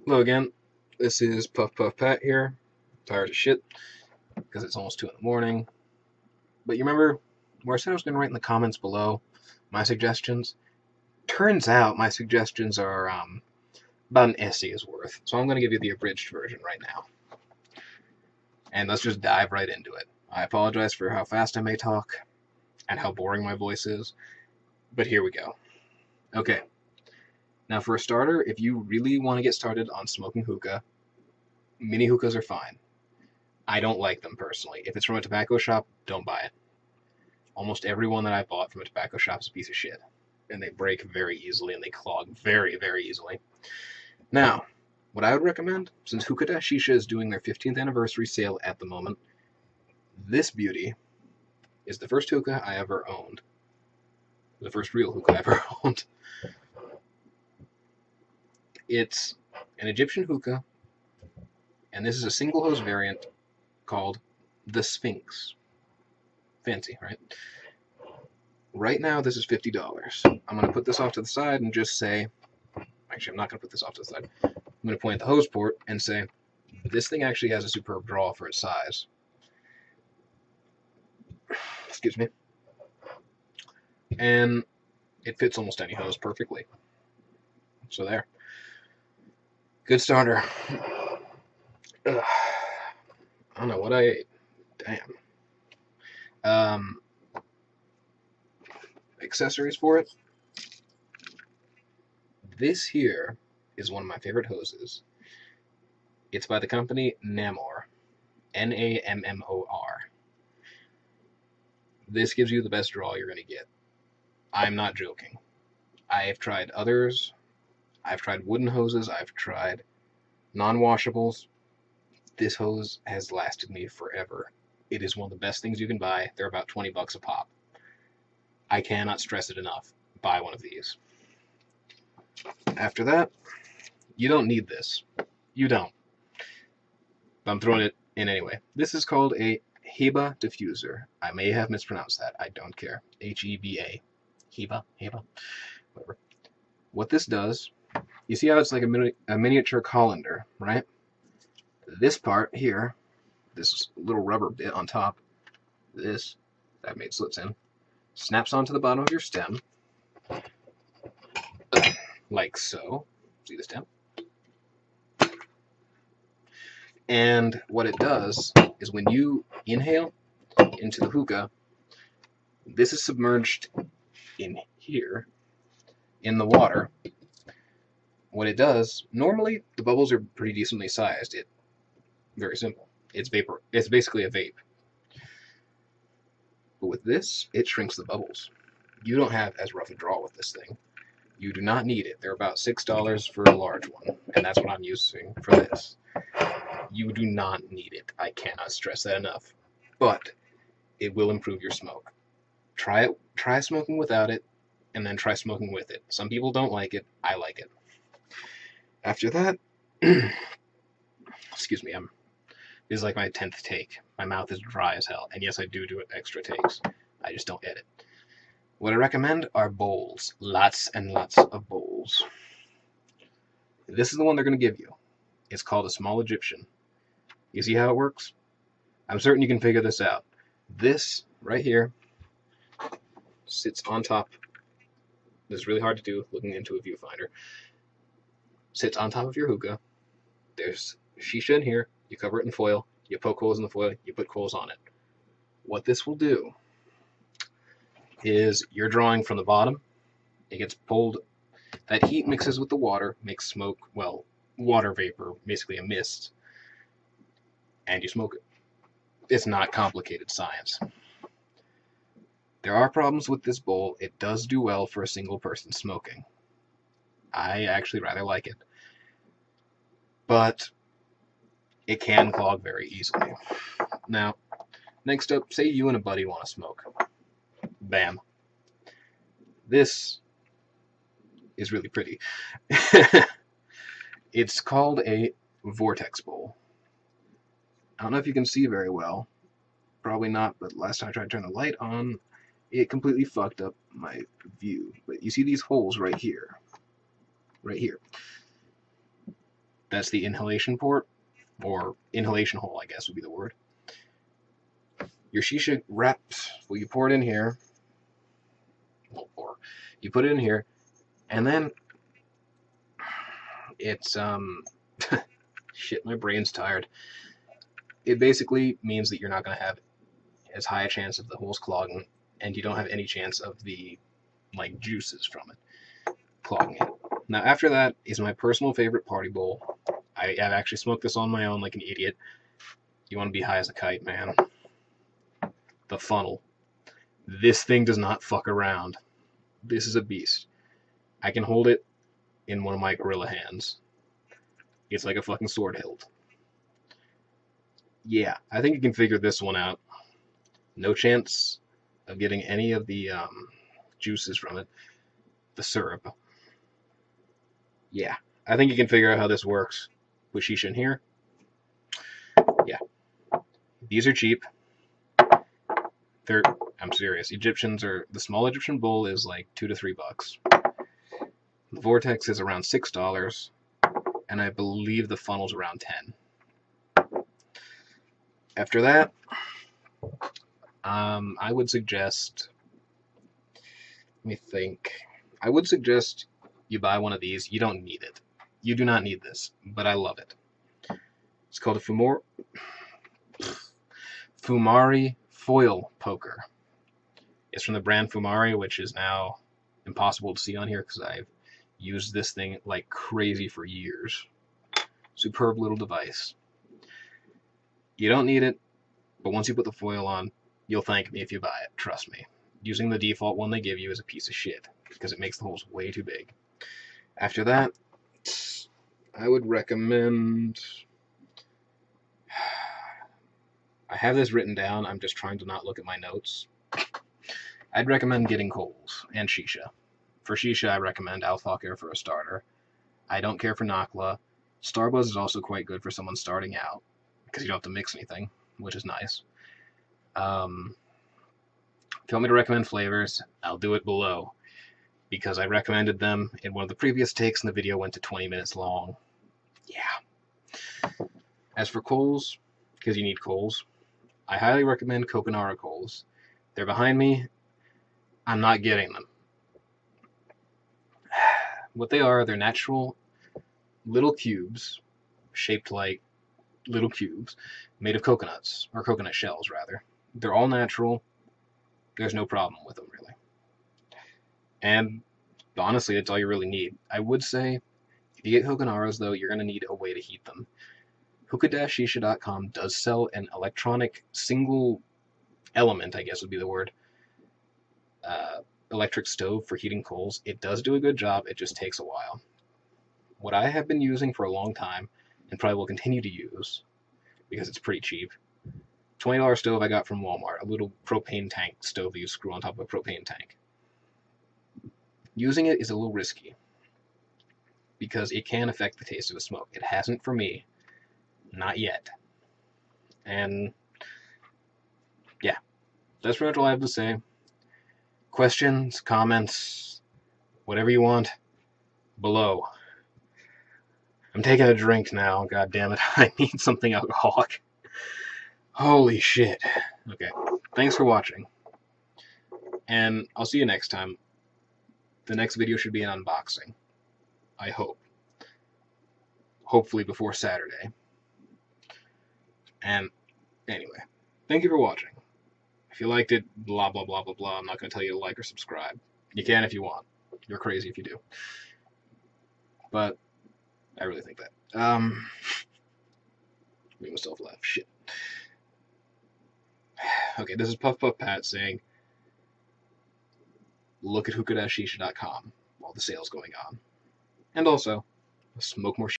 Hello again, this is PuffPuffPat here. Tired as shit, because it's almost 2 in the morning. But you remember where I said I was going to write in the comments below my suggestions? Turns out my suggestions are about an essay's worth, so I'm going to give you the abridged version right now. And let's just dive right into it. I apologize for how fast I may talk, and how boring my voice is, but here we go. Okay. Now, for a starter, if you really want to get started on smoking hookah, mini hookahs are fine. I don't like them personally. If it's from a tobacco shop, don't buy it. Almost every one that I bought from a tobacco shop is a piece of shit. And they break very easily, and they clog very, very easily. Now, what I would recommend, since Hookah Shisha is doing their 15th anniversary sale at the moment, this beauty is the first hookah I ever owned. The first real hookah I ever owned. It's an Egyptian hookah, and this is a single hose variant called the Sphinx. Fancy, right? Right now, this is $50. I'm going to put this off to the side and just say, actually, I'm not going to put this off to the side. I'm going to point at the hose port and say, this thing actually has a superb draw for its size. Excuse me. And it fits almost any hose perfectly. So there. Good starter. Ugh. I don't know what I ate. Damn. Accessories for it. This here is one of my favorite hoses. It's by the company Nammor. Nammor. This gives you the best draw you're going to get. I'm not joking. I have tried others. I've tried wooden hoses. I've tried non-washables. This hose has lasted me forever. It is one of the best things you can buy. They're about 20 bucks a pop. I cannot stress it enough. Buy one of these. After that, you don't need this. You don't. But I'm throwing it in anyway. This is called a Heba diffuser. I may have mispronounced that. I don't care. H-E-B-A. Heba? Whatever. What this does, you see how it's like a miniature colander, right? This part here, this little rubber bit on top, that made slits in, snaps onto the bottom of your stem, like so. See the stem? And what it does is when you inhale into the hookah, this is submerged in here, in the water. What it does, normally the bubbles are pretty decently sized. Very simple. It's vapor. It's basically a vape. But with this, it shrinks the bubbles. You don't have as rough a draw with this thing. You do not need it. They're about $6 for a large one, and that's what I'm using for this. You do not need it. I cannot stress that enough. But it will improve your smoke. Try it. Try smoking without it, and then try smoking with it. Some people don't like it. I like it. After that, excuse me, this is like my 10th take. My mouth is dry as hell. And yes, I do extra takes. I just don't edit. What I recommend are bowls. Lots and lots of bowls. This is the one they're going to give you. It's called a small Egyptian. You see how it works? I'm certain you can figure this out. This right here sits on top. This is really hard to do looking into a viewfinder. Sits on top of your hookah. There's shisha in here. You cover it in foil, you poke holes in the foil, you put coals on it. What this will do is you're drawing from the bottom, it gets pulled, that heat mixes with the water, makes smoke, well, water vapor, basically a mist, and you smoke it. It's not complicated science. There are problems with this bowl. It does do well for a single person smoking. I actually rather like it. But it can clog very easily. Now, next up, say you and a buddy want to smoke. Bam. This is really pretty. It's called a Vortex bowl. I don't know if you can see very well. Probably not, but last time I tried to turn the light on, it completely fucked up my view. But you see these holes right here. Right here. That's the inhalation port, or inhalation hole, I guess would be the word. Your shisha wraps, well, you pour it in here. You put it in here, and then it's, shit, my brain's tired. It basically means that you're not going to have as high a chance of the holes clogging, and you don't have any chance of the, like, juices from it clogging it. Now, after that is my personal favorite party bowl. I've actually smoked this on my own like an idiot. You want to be high as a kite, man. The Phunnel. This thing does not fuck around. This is a beast. I can hold it in one of my gorilla hands. It's like a fucking sword hilt. Yeah, I think you can figure this one out. No chance of getting any of the juices from it. The syrup. Yeah, I think you can figure out how this works. Put shisha in here. Yeah. These are cheap. I'm serious. The small Egyptian bowl is like $2 to $3. The Vortex is around $6, and I believe the Phunnel's around $10. After that, I would suggest, let me think. I would suggest you buy one of these. You don't need it. You do not need this, but I love it. It's called a Fumari foil poker. It's from the brand Fumari, which is now impossible to see on here because I've used this thing like crazy for years. Superb little device. You don't need it, but once you put the foil on, you'll thank me if you buy it. Trust me. Using the default one they give you is a piece of shit because it makes the holes way too big. After that, I would recommend... I have this written down. I'm just trying to not look at my notes. I'd recommend getting coals and shisha. For shisha, I recommend Al-Fakir for a starter. I don't care for Nakla. Starbuzz is also quite good for someone starting out because you don't have to mix anything, which is nice. If you want me to recommend flavors, I'll do it below because I recommended them in one of the previous takes and the video went to 20 minutes long. Yeah. As for coals, because you need coals, I highly recommend Coco-Nara coals. They're behind me. I'm not getting them. What they are, they're natural little cubes, shaped like little cubes, made of coconuts, or coconut shells, rather. They're all natural. There's no problem with them, really. And honestly, that's all you really need. I would say, if you get Coco-Naras, though, you're going to need a way to heat them. Hookah-shisha.com does sell an electronic single element, I guess would be the word, electric stove for heating coals. It does do a good job, it just takes a while. What I have been using for a long time, and probably will continue to use, because it's pretty cheap, $20 stove I got from Walmart, a little propane tank stove that you screw on top of a propane tank. Using it is a little risky, because it can affect the taste of a smoke. It hasn't for me. Not yet. And yeah, that's pretty much all I have to say. Questions, comments, whatever you want, below. I'm taking a drink now, god damn it. I need something alcoholic. Holy shit. Okay, thanks for watching. And I'll see you next time. The next video should be an unboxing. I hope. Hopefully before Saturday. And anyway, thank you for watching. If you liked it, blah, blah, blah, blah, blah. I'm not going to tell you to like or subscribe. You can if you want. You're crazy if you do. But I really think that. Made myself laugh. Shit. Okay, this is PuffPuffPat saying, look at hookah-shisha.com while the sale's going on. And also, smoke more